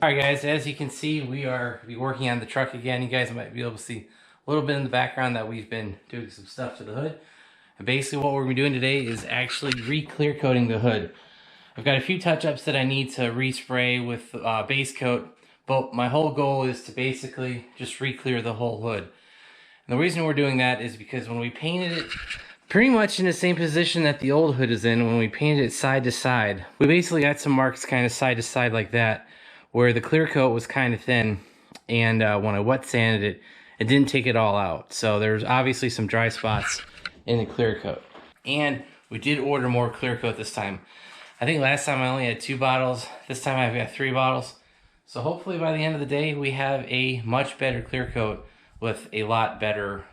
Alright guys, as you can see, we are working on the truck again. You guys might be able to see a little bit in the background that we've been doing some stuff to the hood. And basically what we're going to be doing today is actually re-clear coating the hood. I've got a few touch-ups that I need to respray with base coat, but my whole goal is to basically just re-clear the whole hood. And the reason we're doing that is because when we painted it pretty much in the same position that the old hood is in, when we painted it side to side, we basically got some marks kind of side to side like that, where the clear coat was kind of thin, and when I wet sanded it, it didn't take it all out. So there's obviously some dry spots in the clear coat. And we did order more clear coat this time. I think last time I only had 2 bottles. This time I've got 3 bottles. So hopefully by the end of the day, we have a much better clear coat with a lot better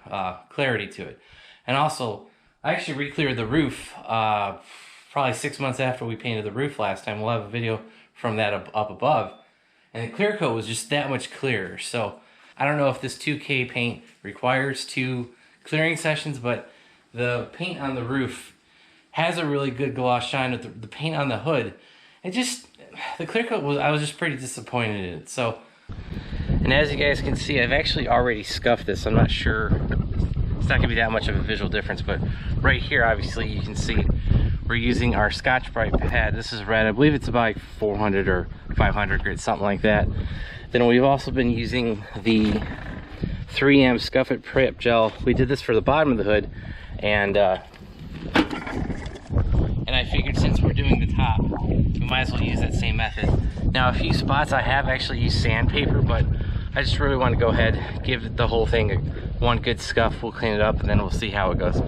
clarity to it. And also, I actually re-cleared the roof probably 6 months after we painted the roof last time. We'll have a video from that up above. And the clear coat was just that much clearer. So I don't know if this 2K paint requires 2 clearing sessions, but the paint on the roof has a really good gloss shine with the paint on the hood. It just, the clear coat was, I was just pretty disappointed in it. So, and as you guys can see, I've actually already scuffed this. I'm not sure, it's not gonna be that much of a visual difference, but right here, obviously you can see we're using our Scotch-Brite pad. This is red. I believe it's about like 400 or 500 grit, something like that. Then we've also been using the 3M Scuff It Prep Gel. We did this for the bottom of the hood, and I figured since we're doing the top, we might as well use that same method. Now, a few spots I have actually used sandpaper, but I just really want to go ahead, give the whole thing one good scuff. We'll clean it up, and then we'll see how it goes.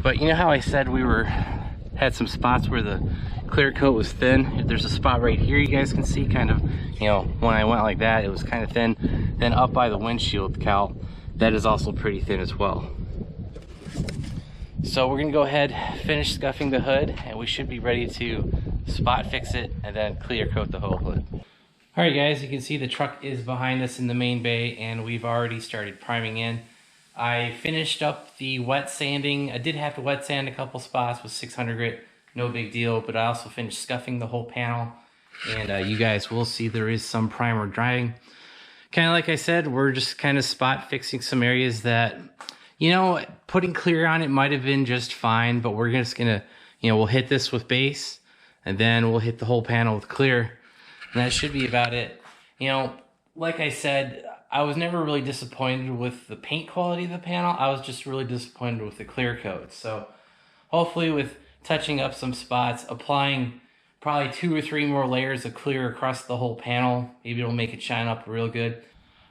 But you know how I said we had some spots where the clear coat was thin? There's a spot right here you guys can see, kind of, you know, when I went like that, it was kind of thin. Then up by the windshield cowl, that is also pretty thin as well. So we're gonna go ahead, finish scuffing the hood, and we should be ready to spot fix it and then clear coat the whole hood. All right guys, you can see the truck is behind us in the main bay, and we've already started priming in. I finished up the wet sanding. I did have to wet sand a couple spots with 600 grit, no big deal, but I also finished scuffing the whole panel, and you guys will see there is some primer drying. Kind of like I said, we're just kind of spot fixing some areas that, you know, putting clear on it might have been just fine, but we're just gonna, you know, we'll hit this with base, and then we'll hit the whole panel with clear, and that should be about it. You know, like I said, I was never really disappointed with the paint quality of the panel. I was just really disappointed with the clear coat. So hopefully with touching up some spots, applying probably 2 or 3 more layers of clear across the whole panel, maybe it'll make it shine up real good.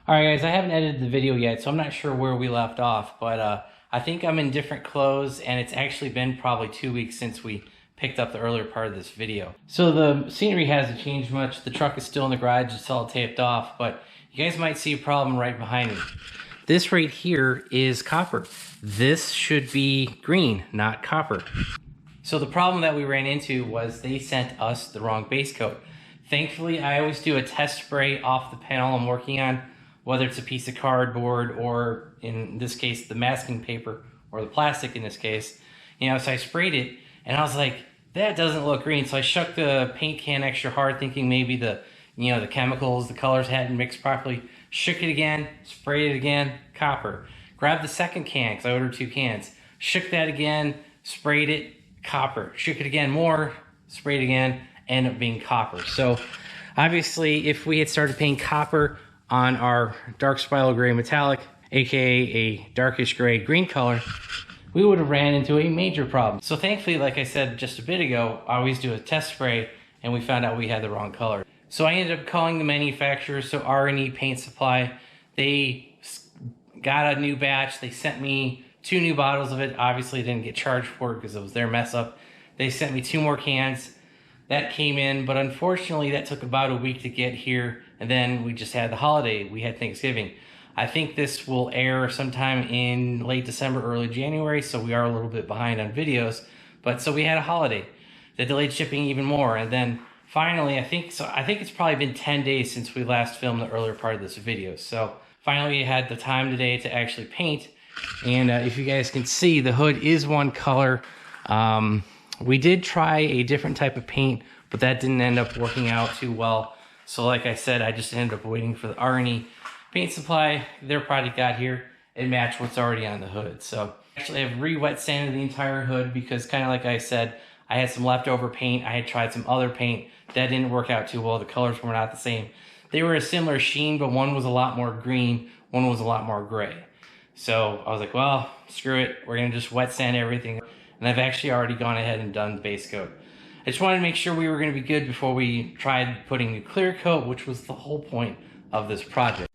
All right guys, I haven't edited the video yet, so I'm not sure where we left off, but I think I'm in different clothes, and it's actually been probably 2 weeks since we picked up the earlier part of this video. So the scenery hasn't changed much. The truck is still in the garage, it's all taped off, but you guys might see a problem right behind me. This right here is copper. This should be green, not copper. So the problem that we ran into was they sent us the wrong base coat. Thankfully, I always do a test spray off the panel I'm working on, whether it's a piece of cardboard or, in this case, the masking paper, or the plastic in this case. You know, so I sprayed it, and I was like, that doesn't look green. So I shook the paint can extra hard, thinking maybe the chemicals, the colors hadn't mixed properly. Shook it again, sprayed it again, copper. Grabbed the second can, because I ordered 2 cans. Shook that again, sprayed it, copper. Shook it again more, sprayed it again, ended up being copper. So obviously, if we had started painting copper on our dark spiral gray metallic, aka a darkish gray green color, we would have ran into a major problem. So thankfully, like I said just a bit ago, I always do a test spray, and we found out we had the wrong color. So I ended up calling the manufacturer, so R&E Paint Supply. They got a new batch. They sent me 2 new bottles of it. Obviously, didn't get charged for it because it was their mess up. They sent me 2 more cans. That came in, but unfortunately, that took about a week to get here. And then we just had the holiday. We had Thanksgiving. I think this will air sometime in late December, early January, so we are a little bit behind on videos. But so we had a holiday that delayed shipping even more. And then finally, I think it's probably been 10 days since we last filmed the earlier part of this video. So finally, we had the time today to actually paint. And if you guys can see, the hood is one color. We did try a different type of paint, but that didn't end up working out too well. So like I said, I just ended up waiting for the R&E paint supply. Their product got here. It matched what's already on the hood. So actually I've re-wet sanded the entire hood because kind of like I said, I had some leftover paint. I had tried some other paint that didn't work out too well. The colors were not the same. They were a similar sheen, but one was a lot more green, one was a lot more gray. So I was like, well, screw it. We're gonna just wet sand everything. And I've actually already gone ahead and done the base coat. I just wanted to make sure we were gonna be good before we tried putting a clear coat, which was the whole point of this project.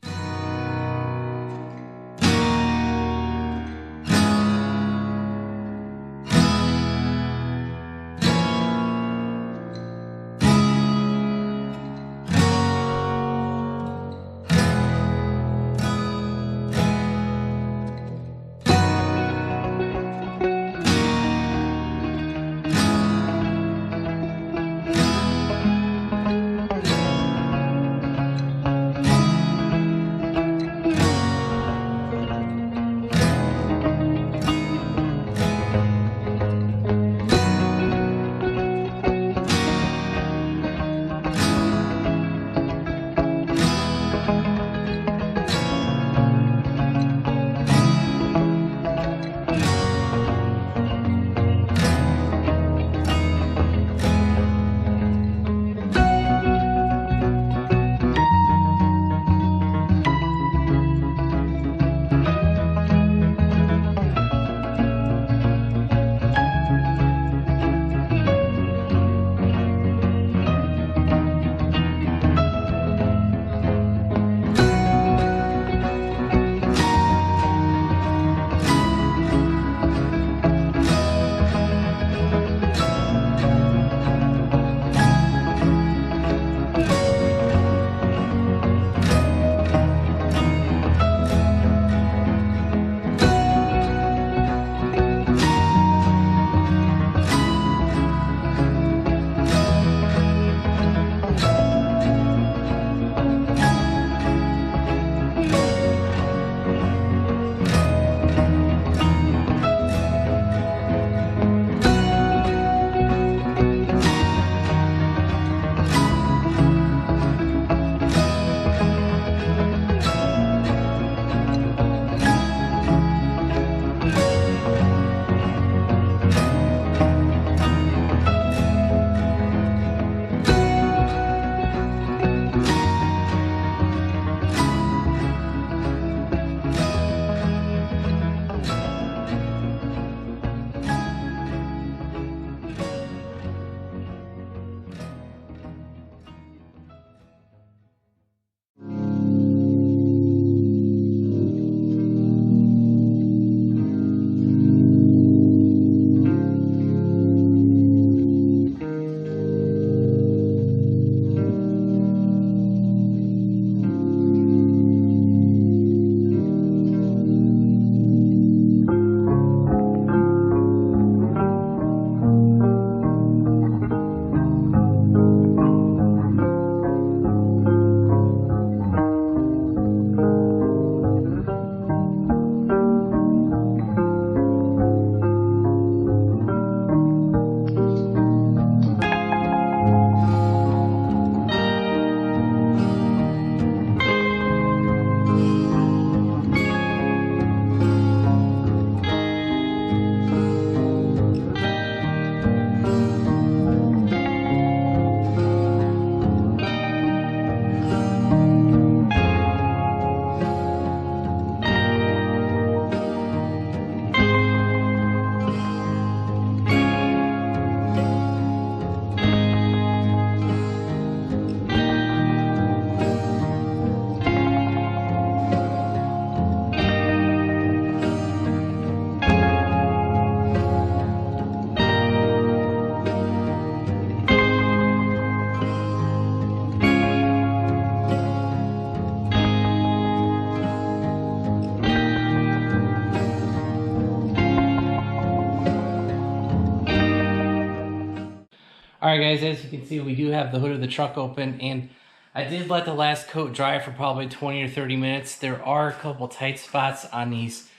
Alright guys, as you can see, we do have the hood of the truck open, and I did let the last coat dry for probably 20 or 30 minutes. There are a couple tight spots on these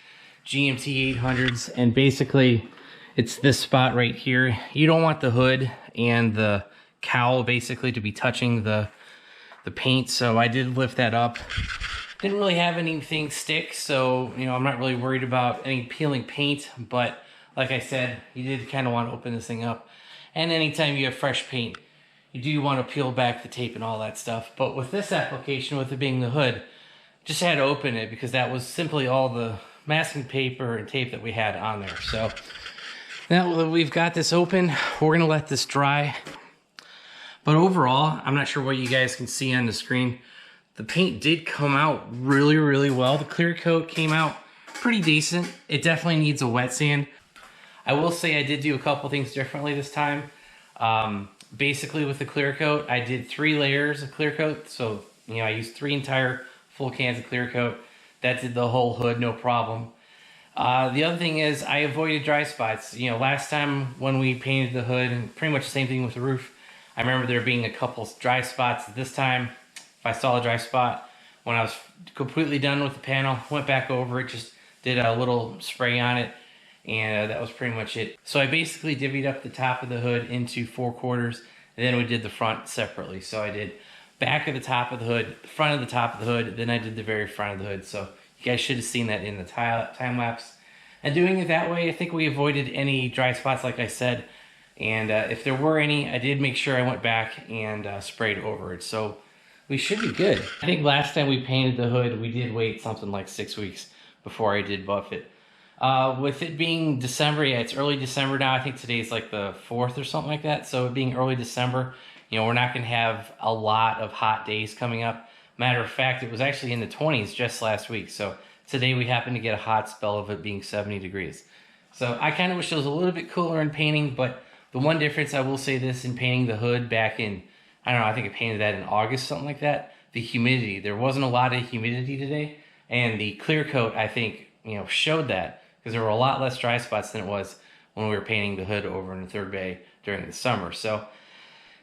GMC 800s, and basically it's this spot right here. You don't want the hood and the cowl basically to be touching the the paint, so I did lift that up. Didn't really have anything stick, so you know, I'm not really worried about any peeling paint, but like I said, you did kind of want to open this thing up. And anytime you have fresh paint, you do want to peel back the tape and all that stuff. But with this application, with it being the hood, just had to open it because that was simply all the masking paper and tape that we had on there. So now that we've got this open, we're gonna let this dry. But overall, I'm not sure what you guys can see on the screen. The paint did come out really, really well. The clear coat came out pretty decent. It definitely needs a wet sand. I will say I did do a couple things differently this time. Basically with the clear coat, I did 3 layers of clear coat. So, you know, I used 3 entire full cans of clear coat. That did the whole hood, no problem. The other thing is I avoided dry spots. You know, last time when we painted the hood, and pretty much the same thing with the roof, I remember there being a couple dry spots. This time, if I saw a dry spot, when I was completely done with the panel, went back over it, just did a little spray on it, and that was pretty much it. So I basically divvied up the top of the hood into 4 quarters, and then we did the front separately. So I did back of the top of the hood, front of the top of the hood, then I did the very front of the hood. So you guys should have seen that in the time lapse. And doing it that way, I think we avoided any dry spots, like I said. And if there were any, I did make sure I went back and sprayed over it. So we should be good. I think last time we painted the hood, we did wait something like 6 weeks before I did buff it. With it being December, yeah, it's early December now. I think today's like the 4th or something like that. So it being early December, you know, we're not going to have a lot of hot days coming up. Matter of fact, it was actually in the 20s just last week. So today we happened to get a hot spell of it being 70 degrees. So I kind of wish it was a little bit cooler in painting, but the one difference, I will say this, in painting the hood back in, I don't know, I think I painted that in August, something like that. The humidity, there wasn't a lot of humidity today. And the clear coat, I think, you know, showed that, because there were a lot less dry spots than it was when we were painting the hood over in the third bay during the summer. So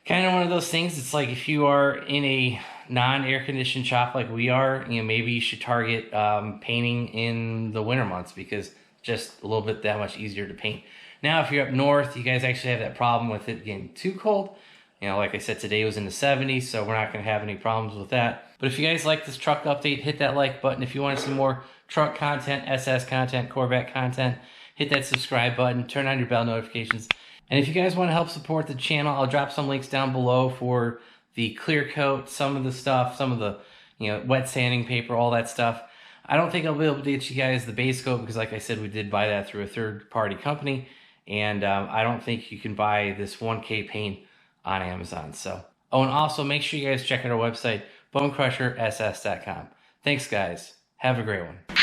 kind of one of those things. It's like if you are in a non-air conditioned shop like we are, you know, maybe you should target painting in the winter months, because just a little bit that much easier to paint. Now, if you're up north, you guys actually have that problem with it getting too cold. You know, like I said, today was in the 70s, so we're not going to have any problems with that. But if you guys like this truck update, hit that like button. If you want to see more truck content, SS content, Corvette content, hit that subscribe button, turn on your bell notifications. And if you guys want to help support the channel, I'll drop some links down below for the clear coat, some of the stuff, some of the, you know, wet sanding paper, all that stuff. I don't think I'll be able to get you guys the base coat, because like I said, we did buy that through a third-party company. And I don't think you can buy this 1K paint on Amazon. So, oh, and also make sure you guys check out our website, BonecrrusherSS.com. Thanks, guys. Have a great one.